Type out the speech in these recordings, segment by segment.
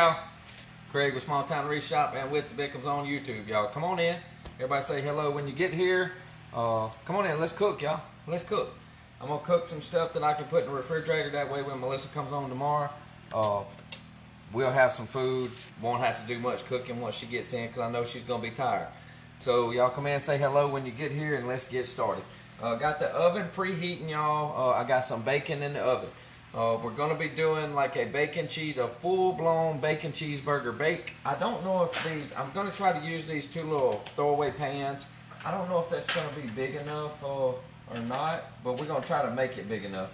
y'all. Craig with Small Town Wreath Shop and with the Victims on YouTube, y'all. Come on in. Everybody say hello when you get here. Come on in. Let's cook, y'all. Let's cook. I'm going to cook some stuff that I can put in the refrigerator. That way when Melissa comes home tomorrow, we'll have some food. Won't have to do much cooking once she gets in because I know she's going to be tired. So y'all come in and say hello when you get here and let's get started. Got the oven preheating, y'all. I got some bacon in the oven. We're going to be doing like a full-blown bacon cheeseburger bake. I don't know if these, I'm going to try to use these two little throwaway pans. I don't know if that's going to be big enough or not, but we're going to try to make it big enough.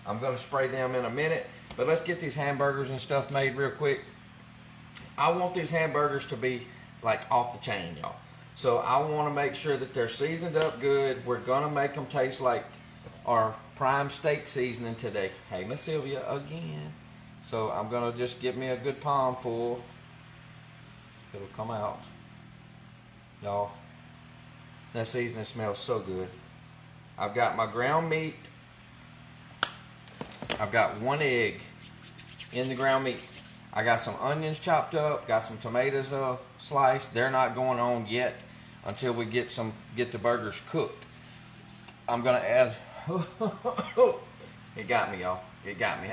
I'm going to spray them in a minute, but let's get these hamburgers and stuff made real quick. I want these hamburgers to be like off the chain, y'all. So I want to make sure that they're seasoned up good. We're going to make them taste like our prime steak seasoning today. Hey, Miss Sylvia again. So I'm going to just give me a good palm full. It'll come out. Y'all, that seasoning smells so good. I've got my ground meat. I've got 1 egg in the ground meat. I got some onions chopped up. Got some tomatoes sliced. They're not going on yet until we get the burgers cooked. I'm going to add... It got me, y'all. It got me.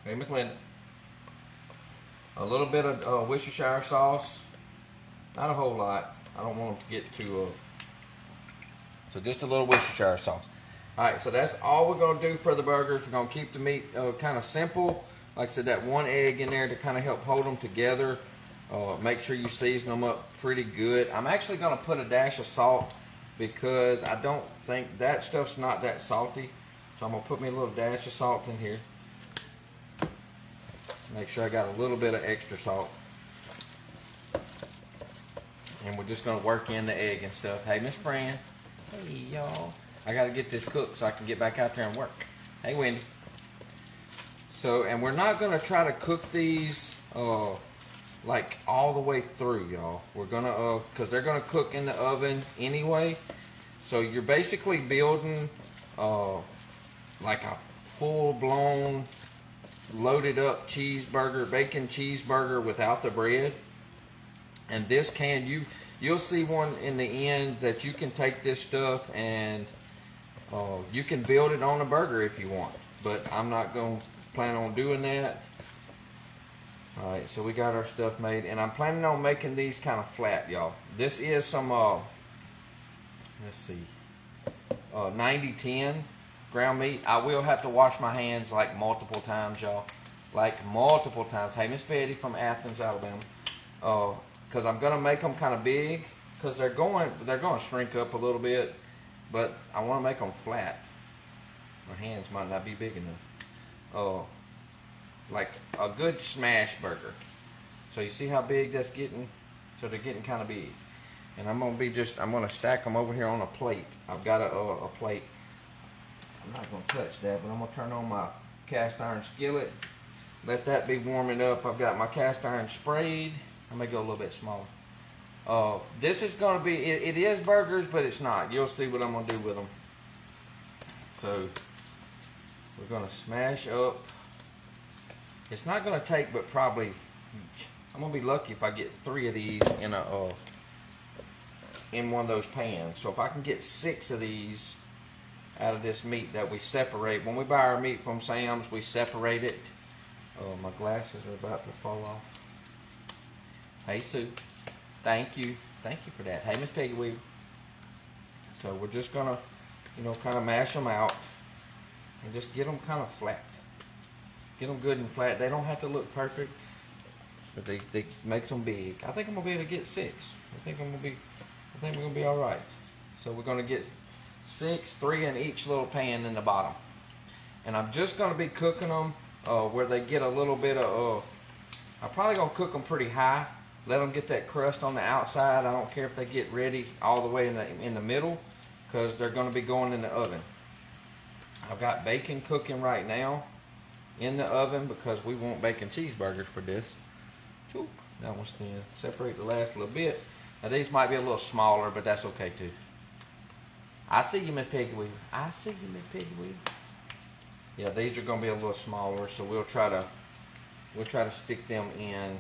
Hey, Miss Linda. A little bit of Worcestershire sauce. Not a whole lot. I don't want them to get too... So just a little Worcestershire sauce. Alright, so that's all we're going to do for the burgers. We're going to keep the meat kind of simple. Like I said, that 1 egg in there to kind of help hold them together. Make sure you season them up pretty good. I'm actually going to put a dash of salt because I don't think that stuff's not that salty. So I'm going to put me a little dash of salt in here. Make sure I got a little bit of extra salt. And we're just going to work in the egg and stuff. Hey, Miss Fran. Hey, y'all. I got to get this cooked so I can get back out there and work. Hey, Wendy. So, and we're not going to try to cook these like all the way through, y'all. We're going to, because they're going to cook in the oven anyway. So you're basically building like a full-blown, loaded-up cheeseburger, bacon cheeseburger without the bread. And this can, you'll see one in the end that you can take this stuff and you can build it on a burger if you want. But I'm not going to plan on doing that. Alright, so we got our stuff made. And I'm planning on making these kind of flat, y'all. This is some, let's see, 90-10 ground meat. I will have to wash my hands like multiple times, y'all. Like multiple times. Hey, Miss Betty from Athens, Alabama. Because I'm going to make them kind of big. Because they're going to shrink up a little bit. But I want to make them flat. My hands might not be big enough. Like a good smash burger. So you see how big that's getting? So they're getting kind of big. And I'm going to stack them over here on a plate. I've got a plate. I'm not going to touch that, but I'm going to turn on my cast iron skillet. Let that be warming up. I've got my cast iron sprayed. I may go a little bit smaller. This is going to be, it is burgers, but it's not. You'll see what I'm going to do with them. So, we're going to smash up. It's not going to take but probably, I'm going to be lucky if I get 3 of these in one of those pans. So if I can get 6 of these out of this meat that we separate. When we buy our meat from Sam's, we separate it. Oh, my glasses are about to fall off. Hey, Sue. Thank you. Thank you for that. Hey, Miss Peggy Weaver. So we're just going to, kind of mash them out and just get them kind of flat. Get them good and flat. They don't have to look perfect, but they makes them big. I think I'm gonna be able to get 6. I think we're gonna be all right. So we're gonna get 6, 3 in each little pan in the bottom, and I'm just gonna be cooking them where they get a little bit of. I'm probably gonna cook them pretty high. Let them get that crust on the outside. I don't care if they get ready all the way in the middle, because they're gonna be going in the oven. I've got bacon cooking right now in the oven because we want bacon cheeseburgers for this. That one's thin. Separate the last little bit. Now these might be a little smaller, but that's okay too. I see you, Miss Peggy Weaver. I see you, Miss Peggy Weaver. Yeah, these are going to be a little smaller, so we'll try to we'll try to stick them in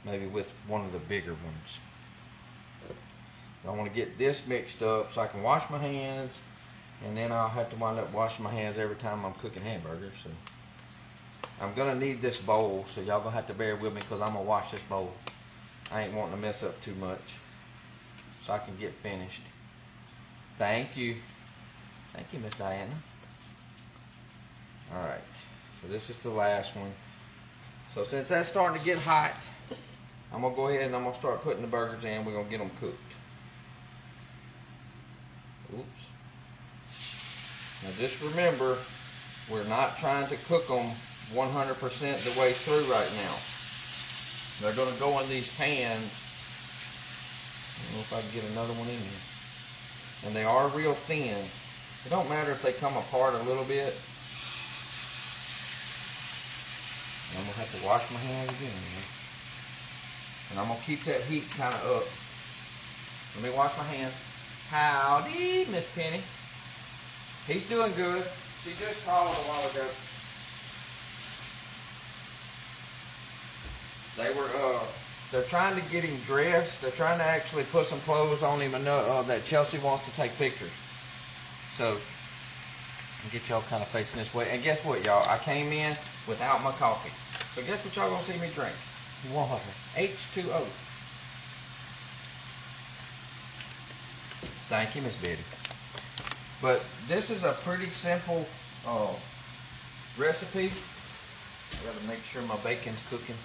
maybe with one of the bigger ones. I want to get this mixed up so I can wash my hands, and then I'll have to wind up washing my hands every time I'm cooking hamburgers. So I'm gonna need this bowl, so y'all gonna have to bear with me because I'm gonna wash this bowl. I ain't wanting to mess up too much, so I can get finished. Thank you, Miss Diana. All right, so this is the last one. So since that's starting to get hot, I'm gonna go ahead and I'm gonna start putting the burgers in. We're gonna get them cooked. Oops. Now just remember, we're not trying to cook them 100% the way through right now. They're going to go in these pans. I don't know if I can get another one in here. And they are real thin. It don't matter if they come apart a little bit. I'm going to have to wash my hands again. And I'm going to keep that heat kind of up. Let me wash my hands. Howdy, Miss Penny. He's doing good. She just called a while ago. They're trying to get him dressed. They're trying to actually put some clothes on him enough that Chelsea wants to take pictures. So, I'll get y'all kind of facing this way. And guess what, y'all? I came in without my coffee. So guess what y'all gonna see me drink? Water. H2O. Thank you, Miss Betty. But this is a pretty simple recipe. I gotta make sure my bacon's cooking.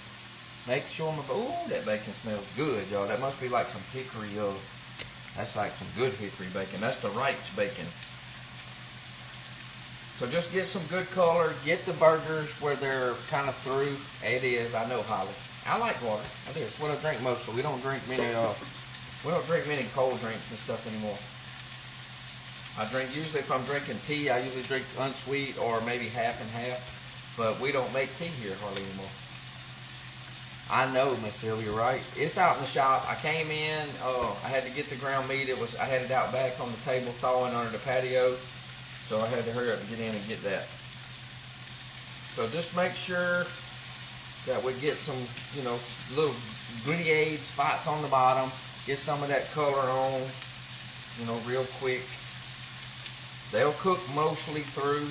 Make sure my, ooh, that bacon smells good, y'all. That must be like some hickory, that's like some good hickory bacon. That's the Wright's bacon. So just get some good color. Get the burgers where they're kind of through. It is, I know, Holly. I like water. It is what I drink mostly. We don't drink many cold drinks and stuff anymore. I drink, usually if I'm drinking tea, I usually drink unsweet or maybe half and half. But we don't make tea here hardly anymore. I know, Miss Sylvia, right? It's out in the shop. I came in, I had to get the ground meat. I had it out back on the table thawing under the patio. So I had to hurry up and get in and get that. So just make sure that we get some, little grillade spots on the bottom. Get some of that color on, real quick. They'll cook mostly through,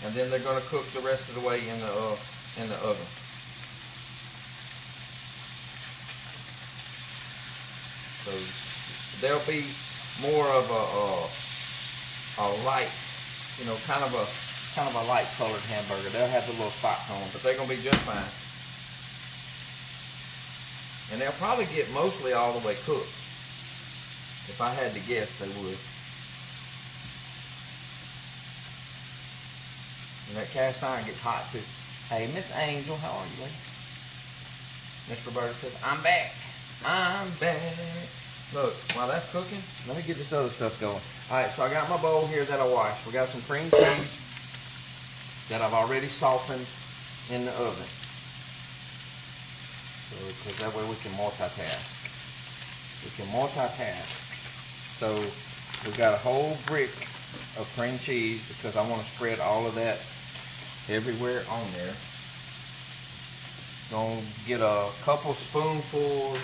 and then they're going to cook the rest of the way in the oven. So they'll be more of a light, kind of a light colored hamburger. They'll have the little spots on them, but they're gonna be just fine. And they'll probably get mostly all the way cooked. If I had to guess, they would. And that cast iron gets hot too. Hey, Miss Angel, how are you, lady? Mr. Roberta says, I'm back. I'm back. Look, while that's cooking, let me get this other stuff going. Alright, so I got my bowl here that I washed. We got some cream cheese that I've already softened in the oven. So, because that way we can multitask. So, we've got a whole brick of cream cheese because I want to spread all of that everywhere on there. Gonna get a couple spoonfuls.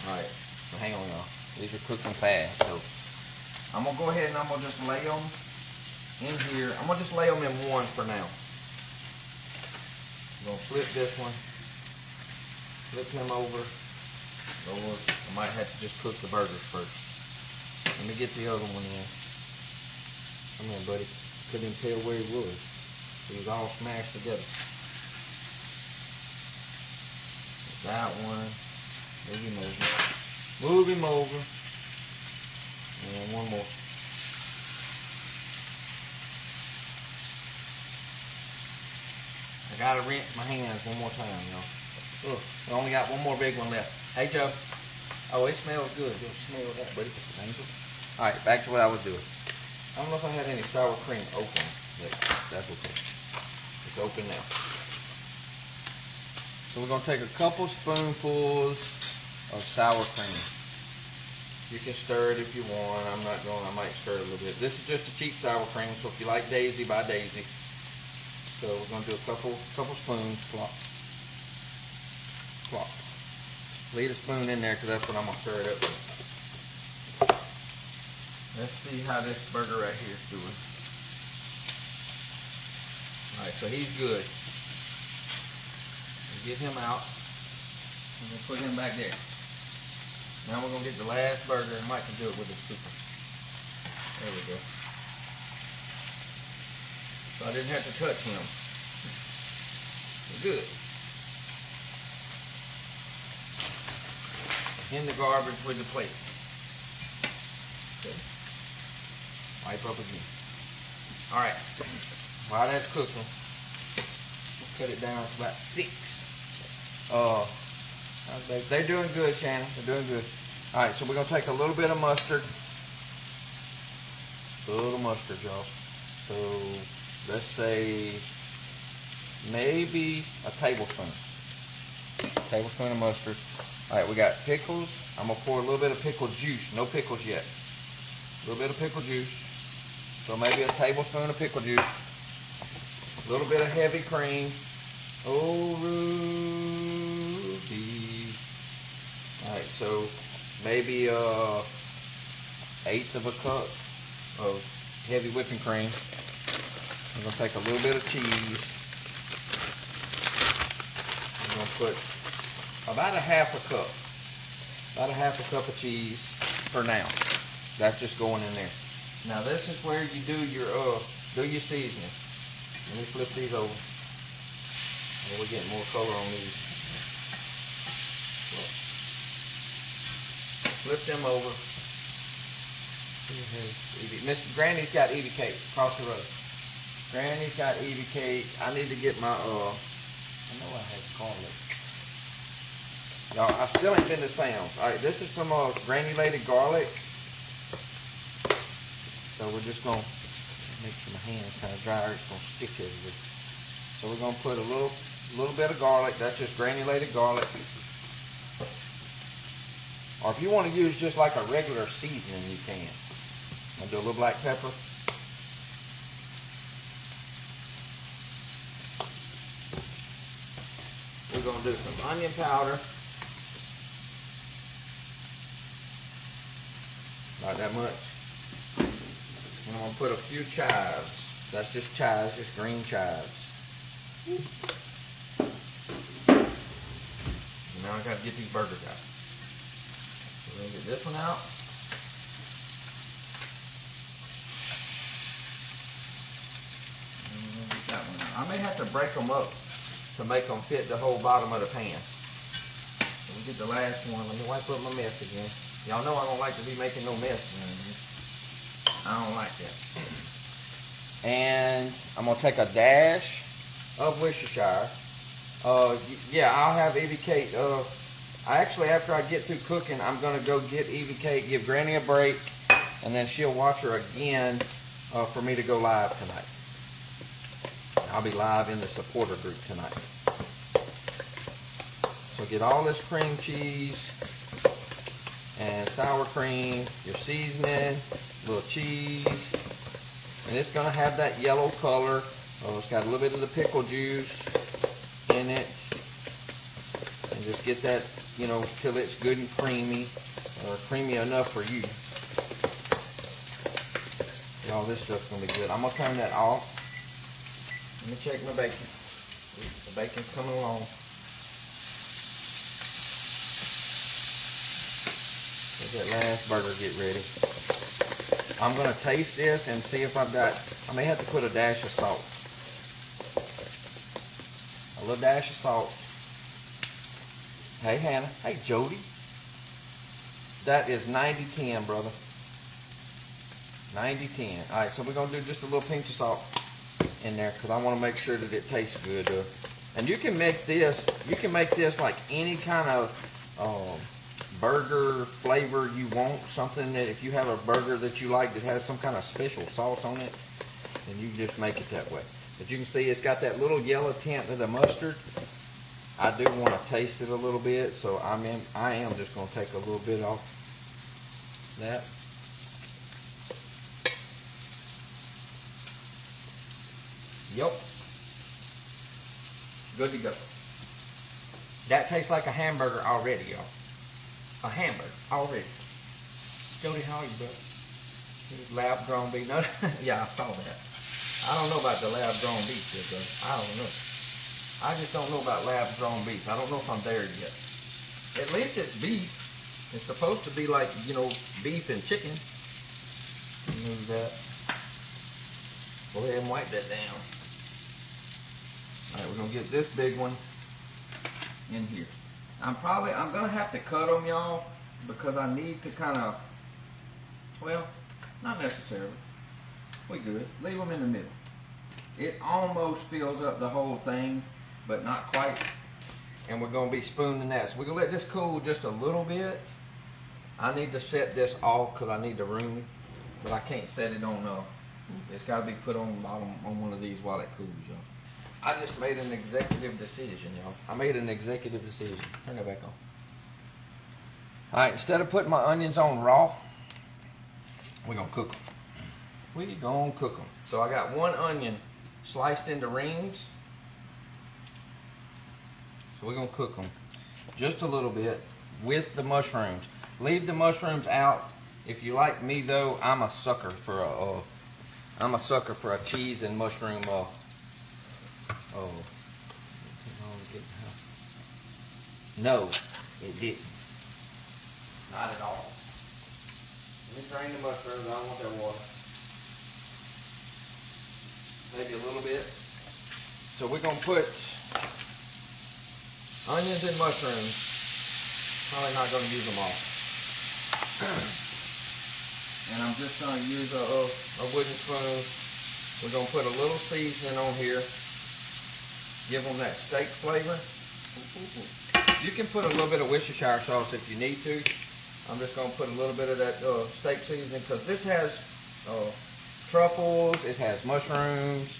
Alright, so hang on, y'all. These are cooking fast. So I'm gonna go ahead and I'm gonna just lay them in here. I'm gonna just lay them in one for now. I'm gonna flip this one. Flip him over. I might have to just cook the burgers first. Let me get the other one in. Come here, buddy. Couldn't even tell where he was. He was all smashed together. That one. Move him over. Move him over. And one more. I gotta rinse my hands one more time, y'all. Ugh, I only got one more big one left. Hey, Joe. Oh, it smells good. Just smell that, buddy. Alright, back to what I was doing. I don't know if I had any sour cream open, but that's okay. It's open now. So we're going to take a couple spoonfuls of sour cream. You can stir it if you want. I'm not going. I might stir it a little bit. This is just a cheap sour cream, so if you like Daisy, buy Daisy. So we're gonna do a couple spoons. Plop, plop. Leave a spoon in there because that's what I'm gonna stir it up with. Let's see how this burger right here is doing. All right, so he's good. We'll get him out. And we'll put him back there. Now we're gonna get the last burger, and Mike can do it with his scooper. There we go. So I didn't have to touch him. We're good. In the garbage with the plate. Okay. Wipe up again. Alright. While that's cooking, let's cut it down to about 6. They're doing good, Shannon. They're doing good. Alright, so we're going to take a little bit of mustard. A little mustard, y'all. So, let's say maybe a tablespoon. Tablespoon of mustard. Alright, we got pickles. I'm going to pour a little bit of pickle juice. No pickles yet. A little bit of pickle juice. So maybe a tablespoon of pickle juice. A little bit of heavy cream. Oh, Rudy. Alright, so maybe 1/8 of a cup of heavy whipping cream. I'm going to take a little bit of cheese. I'm going to put about a half a cup. About a half a cup of cheese for now. That's just going in there. Now this is where you do your seasoning. Let me flip these over. Oh, we're getting more color on these. Flip them over. Miss Granny's got Evie cake across the road. Granny's got Evie cake. I need to get my I know I had garlic. Y'all, I still ain't been to Sam's. Alright, this is some granulated garlic. So we're just gonna make sure my hands kind of dry or it's gonna stick everywhere. So we're gonna put a little bit of garlic. That's just granulated garlic. Or if you want to use just like a regular seasoning, you can. I'll do a little black pepper. We're going to do some onion powder. Not that much. And I'm going to put a few chives. That's just chives, just green chives. And now I got to get these burgers out. We're going to get this one out. And we're going to get that one out. I may have to break them up to make them fit the whole bottom of the pan. So we get the last one. Let me wipe up my mess again. Y'all know I don't like to be making no mess. I don't like that. And I'm going to take a dash of Worcestershire. Yeah, I'll have Evie cake. Actually, after I get through cooking, I'm going to go get Evie cake, give Granny a break, and then she'll watch her again for me to go live tonight. I'll be live in the supporter group tonight. So get all this cream cheese and sour cream, your seasoning, little cheese, and it's going to have that yellow color. It's got a little bit of the pickle juice in it. And just get that, you know, till it's good and creamy, or creamy enough for you. All this stuff's going to be good. I'm going to turn that off. Let me check my bacon. The bacon's coming along. Let that last burger get ready. I'm going to taste this and see if I've got, I may have to put a dash of salt. A little dash of salt. Hey, Hannah. Hey, Jody. That is 90-10, brother. 90-10. All right, so we're going to do just a little pinch of salt in there because I want to make sure that it tastes good. And you can make this like any kind of burger flavor you want. Something that if you have a burger that you like that has some kind of special sauce on it, then you just make it that way. But you can see it's got that little yellow tint of the mustard. I do want to taste it a little bit, so I am just going to take a little bit off that. Yep. Good to go. That tastes like a hamburger already, y'all. A hamburger already. Jody, how are you, bro? Lab grown beef. No, yeah, I saw that. I don't know about the lab grown beef yet, though. I don't know. I just don't know about lab grown beef. I don't know if I'm there yet. At least it's beef. It's supposed to be like, you know, beef and chicken. Move that. Go ahead and wipe that down. All right, we're gonna get this big one in here. I'm gonna have to cut them, y'all, because I need to kind of, well, not necessarily. We good. Leave them in the middle. It almost fills up the whole thing, but not quite. And we're gonna be spooning that. So we're gonna let this cool just a little bit. I need to set this off because I need the room, but I can't set it on. It's got to be put on the bottom on one of these while it cools, y'all. I just made an executive decision, y'all. I made an executive decision. Turn that back on. All right, instead of putting my onions on raw, we're gonna cook them. We're gonna cook them. So I got one onion sliced into rings. So we're gonna cook them just a little bit with the mushrooms. Leave the mushrooms out. If you like me though, I'm a sucker for a cheese and mushroom. No, it didn't. Not at all. Let me drain the mushrooms. I don't want that water. Maybe a little bit. So we're gonna put onions and mushrooms. Probably not gonna use them all. And I'm just gonna use a wooden spoon. We're gonna put a little seasoning on here. Give them that steak flavor. You can put a little bit of Worcestershire sauce if you need to. I'm just gonna put a little bit of that steak seasoning because this has truffles. It has mushrooms.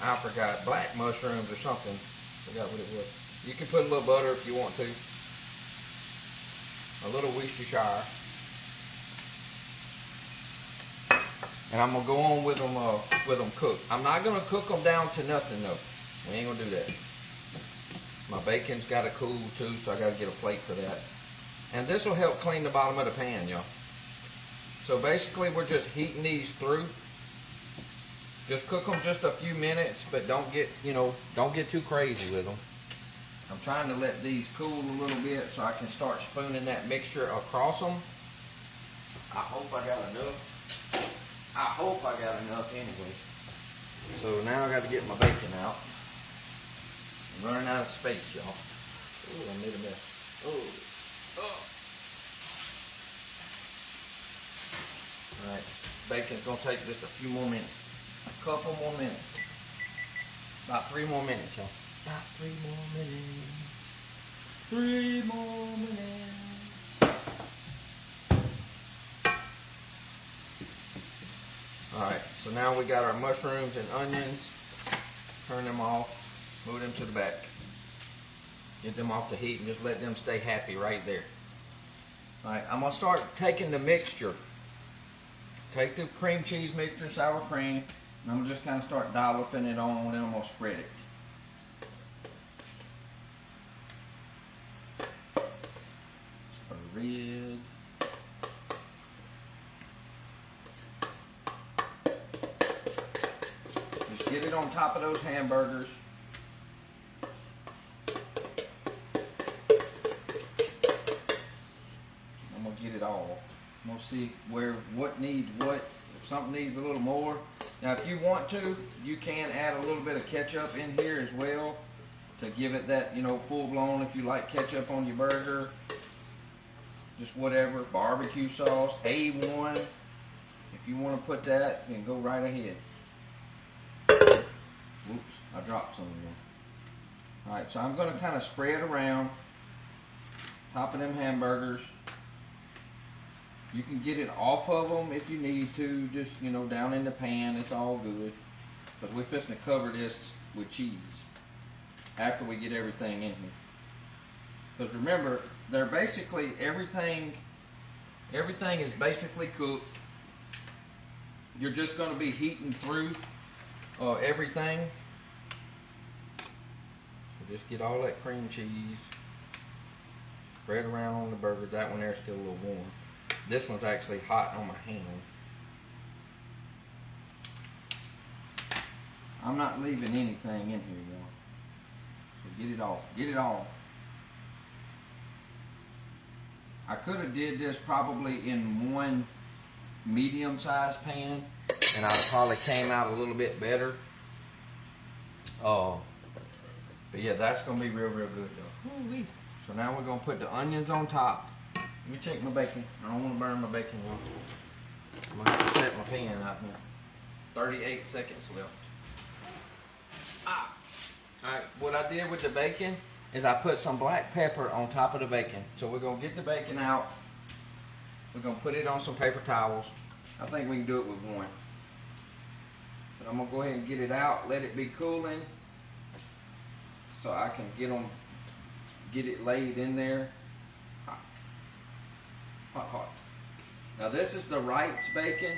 I forgot, black mushrooms or something. Forgot what it was. You can put a little butter if you want to. A little Worcestershire. And I'm gonna go on with them cooked. I'm not gonna cook them down to nothing though. We ain't gonna do that. My bacon's gotta cool too, so I gotta get a plate for that. And this will help clean the bottom of the pan, y'all. So basically, we're just heating these through. Just cook them just a few minutes, but don't get too crazy with them. I'm trying to let these cool a little bit so I can start spooning that mixture across them. I hope I got enough. I hope I got enough anyway. So now I got to get my bacon out. I'm running out of space, y'all. Ooh, I made a mess. Oh. Alright, bacon's going to take just a few more minutes. A couple more minutes. About 3 more minutes, y'all. About 3 more minutes. 3 more minutes. Alright, so now we got our mushrooms and onions. Turn them off. Move them to the back. Get them off the heat and just let them stay happy right there. Alright, I'm going to start taking the mixture. Take the cream cheese mixture, sour cream, and I'm going to just kind of start dolloping it on, and I'm going to spread it. Spread. Just get it on top of those hamburgers. I'm going to get it all. I'm going to see what needs what. If something needs a little more. Now if you want to, you can add a little bit of ketchup in here as well to give it that, full blown. If you like ketchup on your burger, just whatever. Barbecue sauce, A1. If you want to put that, then go right ahead. Oops, I dropped some of them. Alright, so I'm going to kind of spread around top of them hamburgers. You can get it off of them if you need to, just, down in the pan, it's all good. But we're just going to cover this with cheese after we get everything in here. Because remember, they're basically, everything is basically cooked. You're just going to be heating through everything. just get all that cream cheese, spread around on the burger. That one there's still a little warm. This one's actually hot on my hand. I'm not leaving anything in here, y'all. So get it off. Get it off. I could have did this probably in one medium-sized pan, and I probably came out a little bit better. But yeah, that's gonna be real good though. Ooh-wee. So now we're gonna put the onions on top. Let me check my bacon. I don't want to burn my bacon, y'all. I'm gonna have to set my pan out here. 38 seconds left. Alright, what I did with the bacon is I put some black pepper on top of the bacon. So we're going to get the bacon out. We're going to put it on some paper towels. I think we can do it with one. But I'm going to go ahead and get it out, let it be cooling, so I can get it laid in there. Hot. Hot, hot. Now this is the Wright's bacon.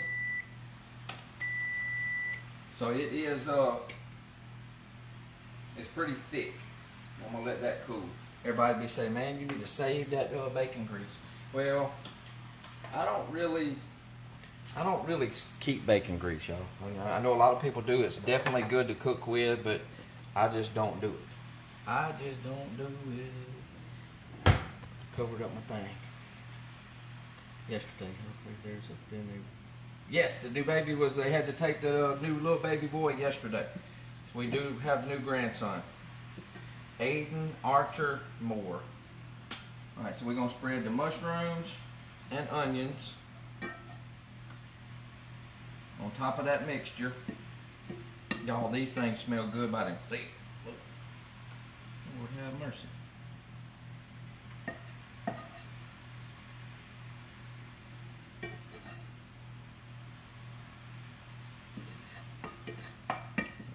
So it is, it's pretty thick. I'm gonna let that cool. Everybody be saying, man, you need to save that bacon grease. Well, I don't really keep bacon grease, y'all. I know a lot of people do. It's definitely good to cook with, but I just don't do it. I just don't do it. Covered up my thing. Yesterday, there's a new. Yes, the new baby was. They had to take the new little baby boy yesterday. We do have a new grandson, Aiden Archer Moore. All right, so we're gonna spread the mushrooms and onions on top of that mixture. Y'all, these things smell good by themselves. Lord have mercy.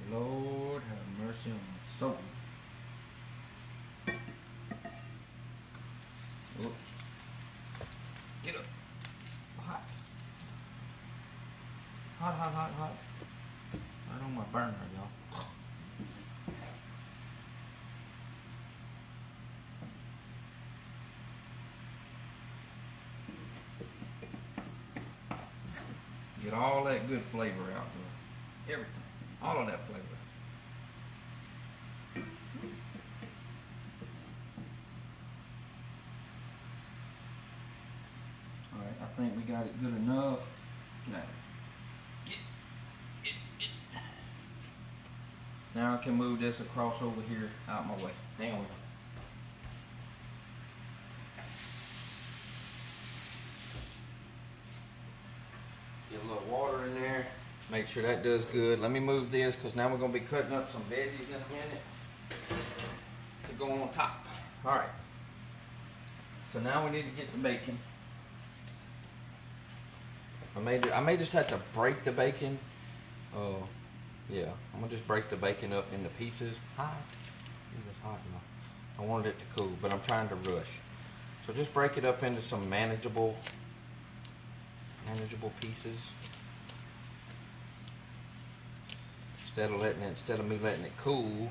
Lord have mercy on my soul. Oops. Get up. Hot. Hot, hot, hot, hot. Right on my burner, y'all. Get all that good flavor out there. Everything. All of that flavor. Alright, I think we got it good enough. Get out of here. Get. Now I can move this across over here out my way. Hang on. Get a little water in there. Make sure that does good. Let me move this because now we're going to be cutting up some veggies in a minute to go on top. Alright. So now we need to get the bacon. I may just have to break the bacon. Yeah, I'm going to just break the bacon up into pieces. Hot. It was hot enough. I wanted it to cool, but I'm trying to rush. So just break it up into some manageable pieces. Instead of me letting it cool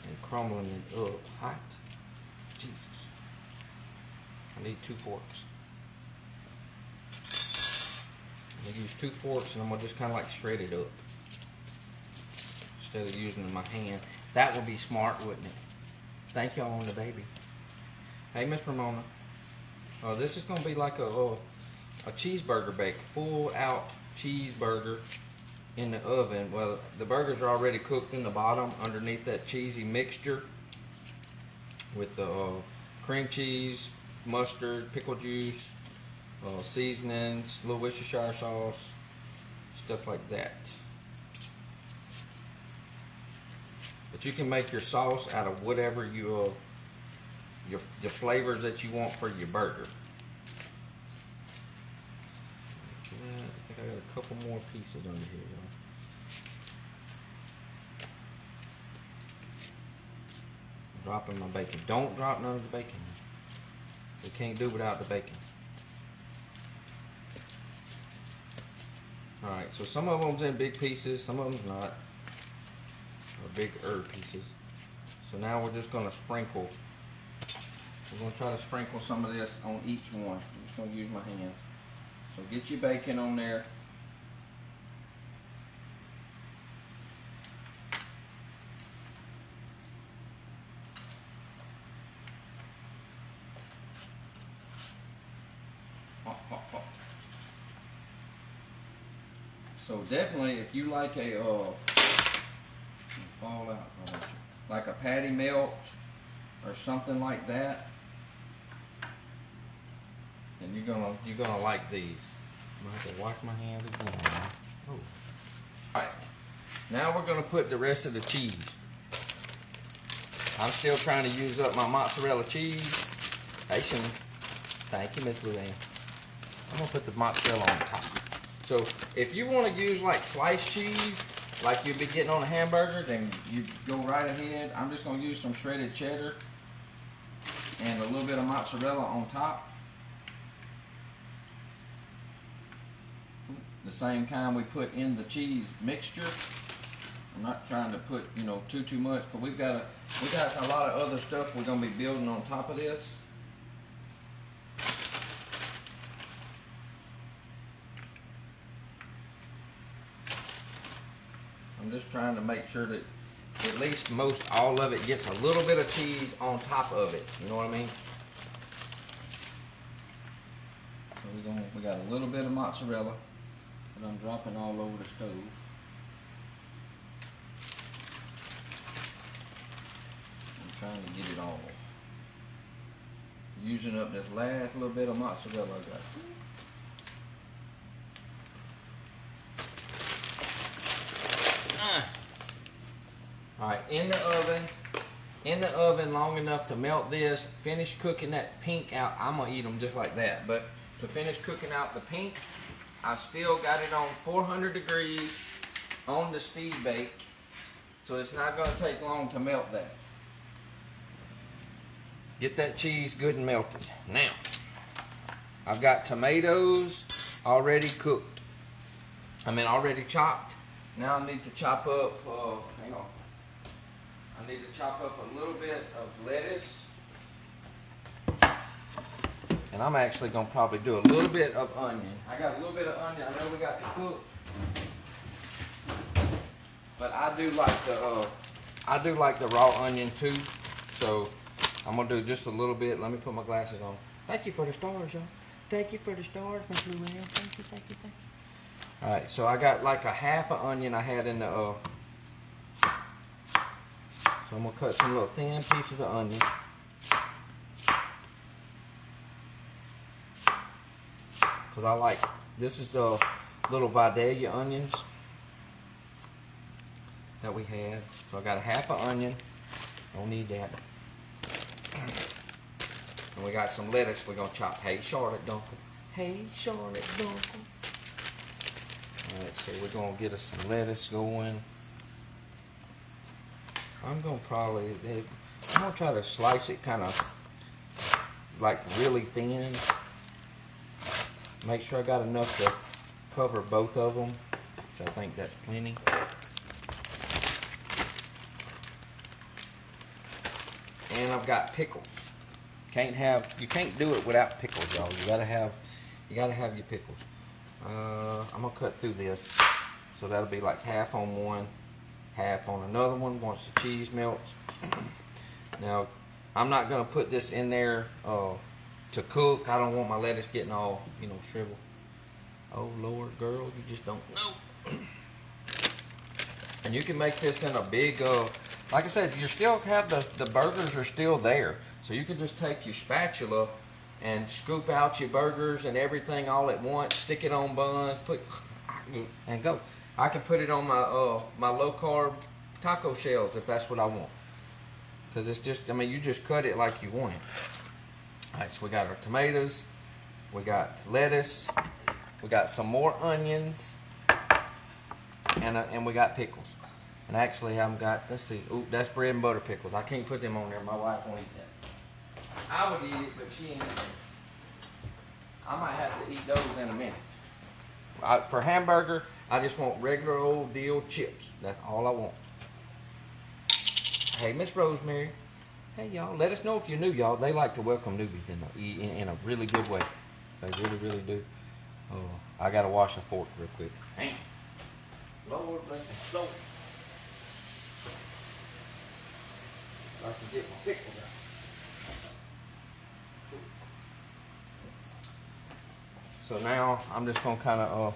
and crumbling it up hot. Jesus. I need 2 forks. I'm gonna use 2 forks and I'm gonna just kind of like shred it up instead of using my hand. That would be smart, wouldn't it? Thank y'all on the baby. Hey, Miss Ramona. This is gonna be like a cheeseburger bake, full out cheeseburger in the oven. Well, the burgers are already cooked in the bottom underneath that cheesy mixture with the cream cheese, mustard, pickle juice, seasonings, little Worcestershire sauce, stuff like that. But you can make your sauce out of whatever your flavors that you want for your burger. I think I got a couple more pieces under here, y'all. Dropping my bacon. Don't drop none of the bacon. We can't do without the bacon. Alright, so some of them's in big pieces, some of them's not. Or bigger pieces. So now we're just going to sprinkle. We're going to try to sprinkle some of this on each one. I'm just going to use my hands. So get your bacon on there. So definitely, if you like a fall out, like a patty melt or something like that, then you're gonna like these. I'm gonna have to wash my hands again. Oh. All right, now we're gonna put the rest of the cheese. I'm still trying to use up my mozzarella cheese. Thank you, Miss Luann. I'm gonna put the mozzarella on top. So if you want to use like sliced cheese, like you'd be getting on a hamburger, then you go right ahead. I'm just going to use some shredded cheddar and a little bit of mozzarella on top. The same kind we put in the cheese mixture. I'm not trying to put, you know, too much, because we got a lot of other stuff we're going to be building on top of this. I'm just trying to make sure that at least all of it gets a little bit of cheese on top of it. You know what I mean? So we got a little bit of mozzarella that I'm dropping all over the stove. I'm trying to get it all. Using up this last little bit of mozzarella I got. Alright, in the oven long enough to melt this, finish cooking that pink out. I'm going to eat them just like that, but to finish cooking out the pink, I still got it on 400 degrees on the speed bake, so it's not going to take long to melt that. Get that cheese good and melted. Now, I've got tomatoes already cooked. Already chopped. Now I need to chop up, hang on. I need to chop up a little bit of lettuce. And I'm actually going to probably do a little bit of onion. I got a little bit of onion. I know we got to cook. But I do like the raw onion too. So I'm going to do just a little bit. Let me put my glasses on. Thank you for the stars, y'all. Thank you for the stars, Miss Luann. Thank you, thank you, thank you. Alright, so I got like a half an onion I had in the so I'm going to cut some little thin pieces of onion. Because I like, this is little Vidalia onions that we had. So I got a half an onion. Don't need that. And we got some lettuce we're going to chop. Hey, Charlotte Dunkel. Hey, Charlotte Dunkel. Alright, so we're going to get us some lettuce going. I'm going to try to slice it kind of like really thin. Make sure I got enough to cover both of them. I think that's plenty. And I've got pickles. You can't do it without pickles, y'all. You gotta have your pickles. I'm gonna cut through this, so that'll be like half on one, half on another one once the cheese melts. Now, I'm not gonna put this in there to cook. I don't want my lettuce getting all, shriveled. Oh Lord, girl, you just don't know. And you can make this in a big, like I said, you still have the burgers are still there. So you can just take your spatula and scoop out your burgers and everything all at once, stick it on buns, and go. I can put it on my low carb taco shells if that's what I want. Because it's just, you just cut it like you want it. Alright, so we got our tomatoes, we got lettuce, we got some more onions, and we got pickles. And actually I've got, let's see, ooh, that's bread and butter pickles. I can't put them on there, my wife won't eat that. I would eat it, but she ain't eating it. I might have to eat those in a minute. For hamburger, I just want regular old deal chips. That's all I want. Hey, Miss Rosemary. Hey, y'all. Let us know if you're new, y'all. They like to welcome newbies in a really good way. They really, really do. Oh, I got to wash a fork real quick. Damn. Lord bless my soul. I can get my pickles out. So now I'm just going to kind of,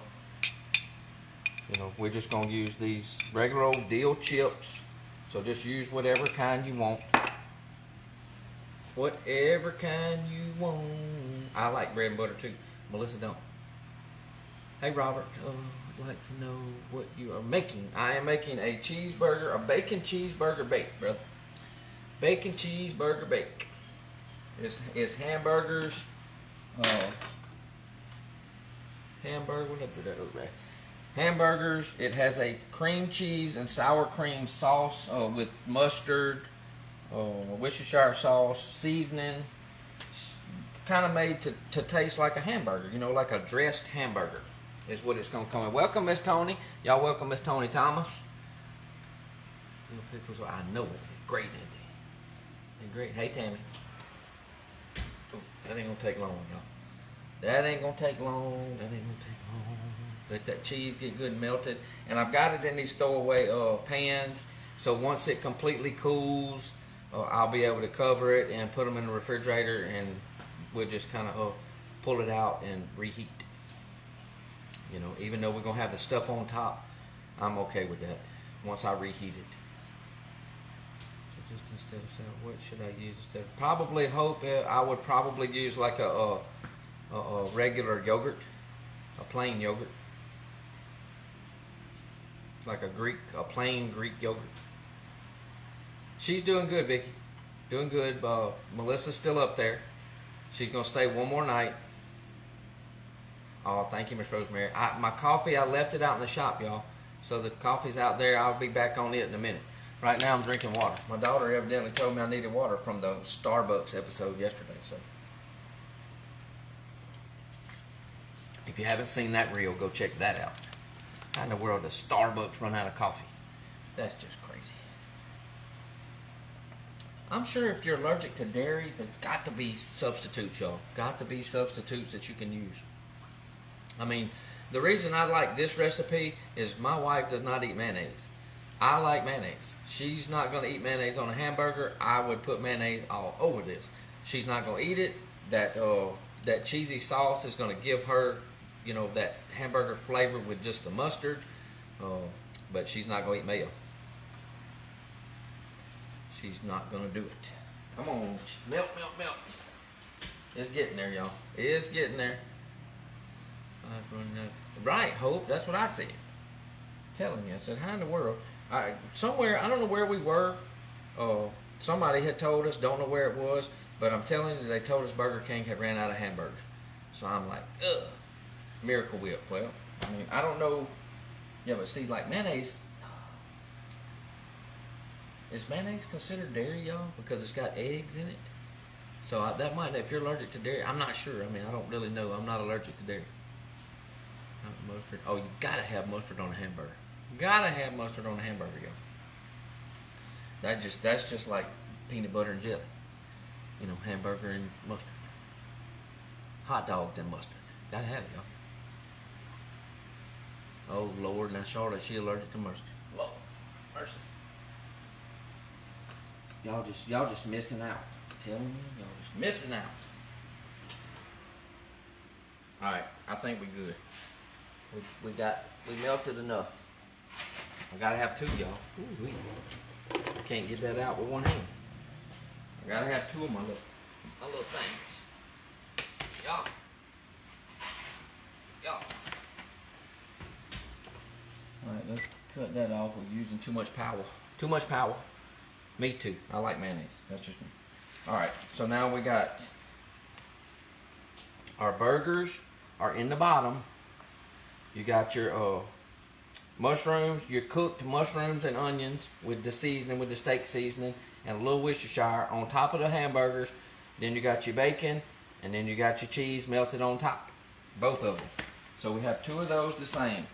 we're just going to use these regular old deal chips. So just use whatever kind you want. Whatever kind you want. I like bread and butter too. Melissa don't. Hey Robert, I'd like to know what you are making. I am making a cheeseburger, a bacon cheeseburger bake, brother. Bacon cheeseburger bake. It's hamburgers. Hamburger. What did I do that over there? Hamburgers. It has a cream cheese and sour cream sauce with mustard, Worcestershire sauce, seasoning. Kind of made to taste like a hamburger, like a dressed hamburger is what it's going to come in. Welcome, Miss Tony. Y'all welcome Miss Tony Thomas. Pickles, I know it. Great, ain't they? They're great. Hey, Tammy. Ooh, that ain't going to take long, y'all. That ain't going to take long. That ain't going to take long. Let that cheese get good melted. And I've got it in these stowaway pans. So once it completely cools, I'll be able to cover it and put them in the refrigerator, and we'll just kind of pull it out and reheat. Even though we're going to have the stuff on top, I'm okay with that once I reheat it. So just instead of salad, what should I use instead of? Probably I would probably use like a regular yogurt, a plain yogurt. Like a plain Greek yogurt. She's doing good, Vicky. Doing good. Melissa's still up there. She's going to stay one more night. Oh, thank you, Miss Rosemary. My coffee, I left it out in the shop, y'all. So the coffee's out there. I'll be back on it in a minute. Right now I'm drinking water. My daughter evidently told me I needed water from the Starbucks episode yesterday. So if you haven't seen that reel, go check that out. How in the world does Starbucks run out of coffee? That's just crazy. I'm sure if you're allergic to dairy, there's got to be substitutes, y'all. Got to be substitutes that you can use. I mean, the reason I like this recipe is my wife does not eat mayonnaise. I like mayonnaise. She's not going to eat mayonnaise on a hamburger. I would put mayonnaise all over this. She's not going to eat it. That cheesy sauce is going to give her, that hamburger flavor with just the mustard. But she's not going to eat mayo. She's not going to do it. Come on. Melt. It's getting there, y'all. It's getting there. Right, Hope. That's what I said. Telling you. I said, how in the world? Somewhere, I don't know where we were. Somebody had told us, don't know where it was, but I'm telling you, they told us Burger King had ran out of hamburgers. So I'm like, ugh. Miracle Whip. Well, I mean, I don't know. Yeah, but see, like mayonnaise. Is mayonnaise considered dairy, y'all? Because it's got eggs in it? So that might, if you're allergic to dairy, I'm not sure. I mean, I don't really know. I'm not allergic to dairy. Not mustard. Oh, you gotta have mustard on a hamburger. Gotta have mustard on a hamburger, y'all. That's just like peanut butter and jelly. Hamburger and mustard. Hot dogs and mustard. Gotta have it, y'all. Oh Lord, now Charlotte, she allergic to mustard. Lord, mercy. Y'all just missing out. I'm telling you, y'all just missing out. Alright, I think we're good. We melted enough. I gotta have two, y'all. Ooh-wee. I can't get that out with one hand. I gotta have two of my little things. Y'all. Alright, let's cut that off. We're using too much power. Too much power. Me too. I like mayonnaise. That's just me. Alright, so now we got our burgers are in the bottom. You got your mushrooms, your cooked mushrooms and onions with the seasoning, with the steak seasoning, and a little Worcestershire on top of the hamburgers. Then you got your bacon, and then you got your cheese melted on top. Both of them. So we have two of those the same.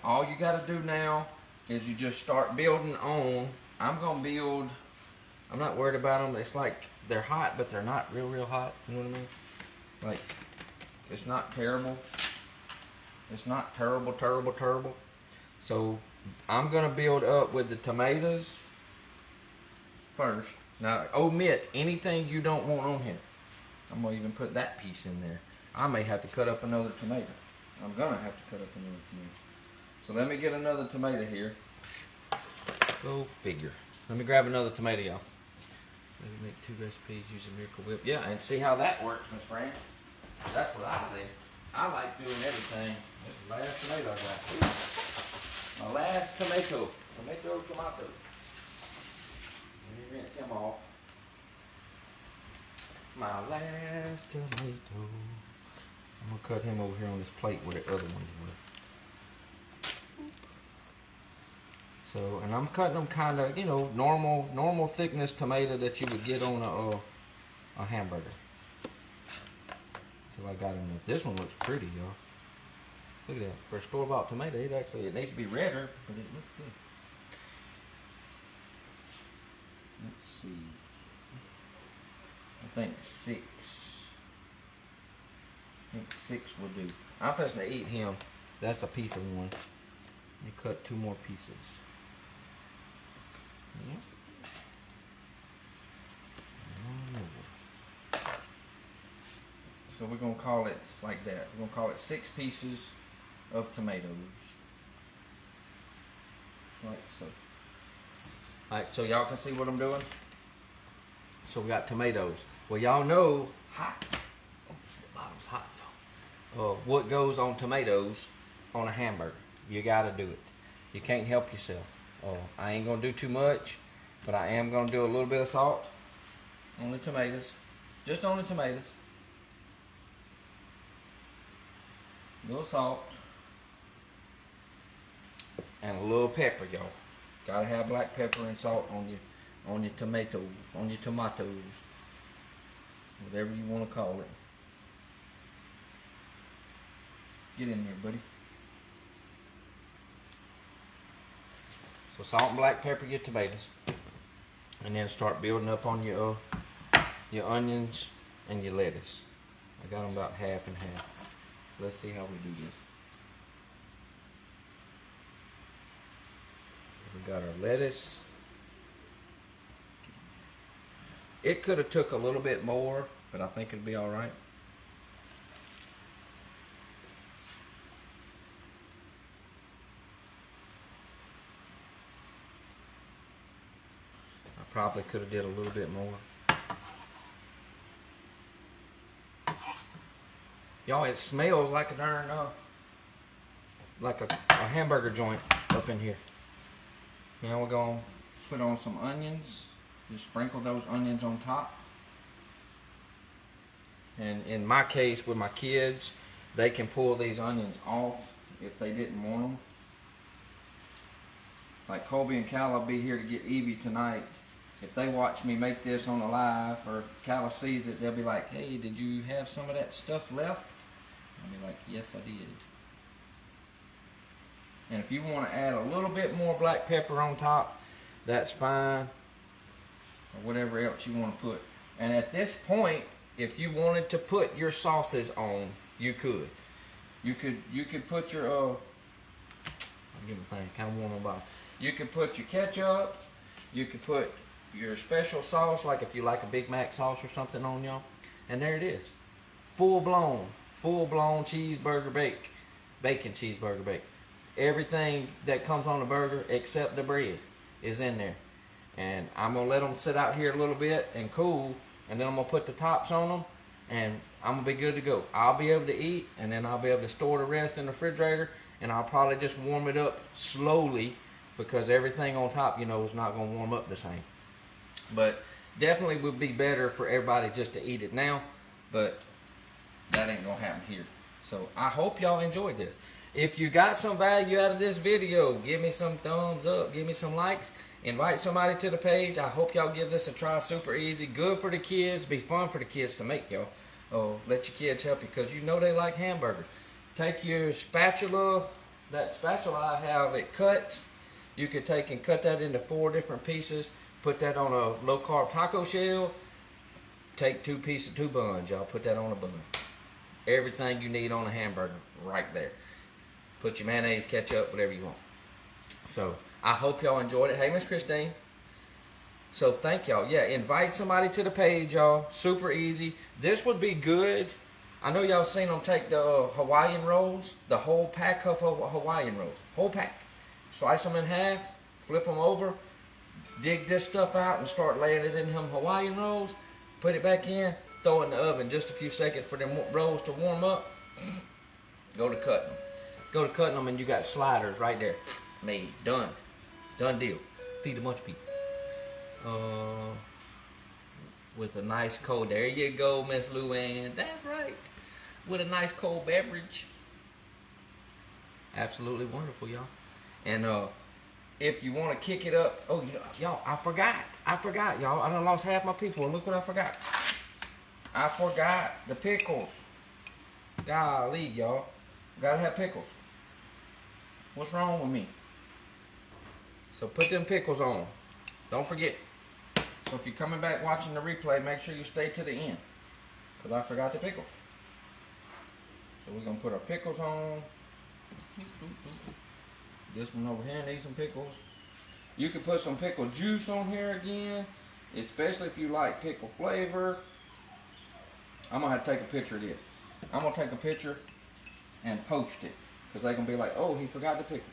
All you got to do now is you just start building on I'm gonna build. I'm not worried about them. It's like they're hot, but they're not real hot. You know what I mean? Like, it's not terrible. It's not terrible. So I'm gonna build up with the tomatoes first. Now omit anything you don't want on here. I'm gonna even put that piece in there. I may have to cut up another tomato. I'm gonna have to cut up another tomato. So let me get another tomato here. Go figure. Let me grab another tomato, y'all. Maybe make 2 recipes using Miracle Whip. Yeah, and see how that works, Miss Fran. That's what I say. I like doing everything. This is the last tomato I got. My last tomato. Tomato. Let me rinse him off. My last tomato. I'm going to cut him over here on this plate where the other ones were. So, and I'm cutting them kind of, you know, normal thickness tomato that you would get on a hamburger. So I got enough. This one looks pretty, y'all. Look at that. For a store-bought tomato, it needs to be redder, but it looks good. Let's see. I think 6. I think 6 will do. I'm supposed to eat him. That's a piece of one. You cut 2 more pieces. Yep. So we're going to call it like that. We're going to call it 6 pieces of tomatoes. Like so. Alright, so y'all can see what I'm doing? So we got tomatoes. Well, y'all know hot. Oh, the bottom's hot. What goes on tomatoes on a hamburger? You got to do it. You can't help yourself. I ain't going to do too much, but I am going to do a little bit of salt on the tomatoes. Just on the tomatoes. A little salt. And a little pepper, y'all. Got to have black pepper and salt on your tomatoes, whatever you want to call it. Get in there, buddy. So salt and black pepper your tomatoes, and then start building up on your onions and your lettuce. I got them about half and half. So let's see how we do this. We got our lettuce. It could have took a little bit more, but I think it'll be all right. Probably could have did a little bit more. Y'all, it smells like a darn like a hamburger joint up in here. Now we're gonna put on some onions. Just sprinkle those onions on top. And in my case, with my kids, they can pull these onions off if they didn't want them. Like Colby and Cal will be here to get Evie tonight. If they watch me make this on the live, or Calla sees it, they'll be like, hey, did you have some of that stuff left? I'll be like, yes, I did. And if you want to add a little bit more black pepper on top, that's fine. Or whatever else you want to put. And at this point, if you wanted to put your sauces on, you could. You could put your, I'll give them a thing, kind of warm on bottom. You could put your ketchup. You could put your special sauce, like if you like a Big Mac sauce or something on y'all, and there it is, full blown cheeseburger bake, bacon cheeseburger bake. Everything that comes on the burger except the bread is in there, and I'm gonna let them sit out here a little bit and cool, and then I'm gonna put the tops on them, and I'm gonna be good to go. I'll be able to eat, and then I'll be able to store the rest in the refrigerator, and I'll probably just warm it up slowly, because everything on top, you know, is not gonna warm up the same. But definitely would be better for everybody just to eat it now, but that ain't gonna happen here. So I hope y'all enjoyed this. If you got some value out of this video, give me some thumbs up, give me some likes, invite somebody to the page. I hope y'all give this a try. Super easy, good for the kids, be fun for the kids to make, y'all. Let your kids help you, because you know they like hamburgers. Take your spatula, that spatula I have, it cuts. You could take and cut that into 4 different pieces, put that on a low carb taco shell, take 2 buns, y'all, put that on a bun. Everything you need on a hamburger right there. Put your mayonnaise, ketchup, whatever you want. So I hope y'all enjoyed it. Hey, Miss Christine. So thank y'all. Yeah, invite somebody to the page, y'all. Super easy. This would be good. I know y'all seen them take the Hawaiian rolls, the whole pack of Hawaiian rolls. Whole pack. Slice them in half, flip them over, dig this stuff out and start laying it in them Hawaiian rolls. Put it back in, throw it in the oven just a few seconds for them rolls to warm up. Go to cutting them. Go to cutting them and you got sliders right there. Made. Done. Done deal. Feed a bunch of people. With a nice cold, there you go, Miss Luann. That's right. With a nice cold beverage. Absolutely wonderful, y'all. And if you want to kick it up, oh, y'all, I forgot, y'all. I done lost half my people, and look what I forgot. I forgot the pickles. Golly, y'all. Gotta have pickles. What's wrong with me? So put them pickles on. Don't forget. So if you're coming back watching the replay, make sure you stay to the end. Because I forgot the pickles. So we're going to put our pickles on. This one over here needs some pickles. You can put some pickle juice on here again. Especially if you like pickle flavor. I'm going to have to take a picture of this. I'm going to take a picture and post it. Because they're going to be like, oh, he forgot the pickles.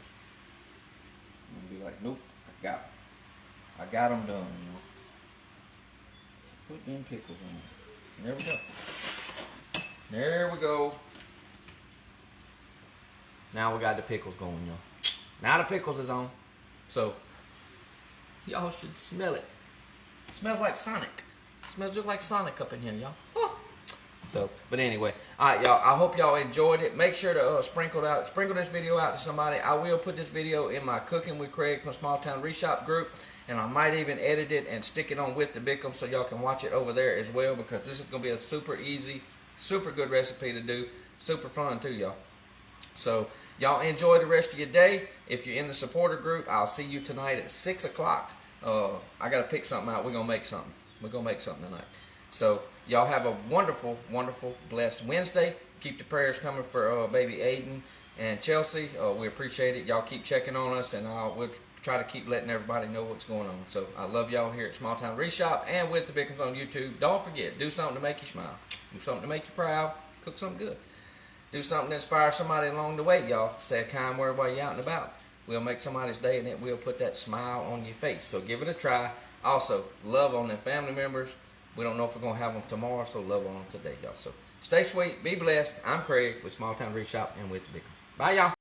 I'm going to be like, nope, I got them. I got them done, you know. Put them pickles on. There we go. There we go. Now we got the pickles going, y'all. Now the pickles is on. So, y'all should smell it. It smells like Sonic. It smells just like Sonic up in here, y'all. Oh. So, but anyway, all right, y'all. I hope y'all enjoyed it. Make sure to sprinkle this video out to somebody. I will put this video in my Cooking with Craig from Small Town Wreath Shop group, and I might even edit it and stick it on with the Bickham so y'all can watch it over there as well, because this is gonna be a super easy, super good recipe to do, super fun too, y'all. So y'all enjoy the rest of your day. If you're in the supporter group, I'll see you tonight at 6 o'clock. I gotta pick something out. We're gonna make something. We're gonna make something tonight. So y'all have a wonderful, wonderful, blessed Wednesday. Keep the prayers coming for baby Aiden and Chelsea. We appreciate it. Y'all keep checking on us, and we'll try to keep letting everybody know what's going on. So I love y'all here at Small Town Wreath Shop and with the Bickhams on YouTube. Don't forget, do something to make you smile. Do something to make you proud. Cook something good. Do something to inspire somebody along the way, y'all. Say a kind word while you're out and about. We'll make somebody's day, and it will put that smile on your face. So give it a try. Also, love on them family members. We don't know if we're going to have them tomorrow, so love on them today, y'all. So stay sweet, be blessed. I'm Craig with Small Town Wreath Shop and with the Bickhams. Bye, y'all.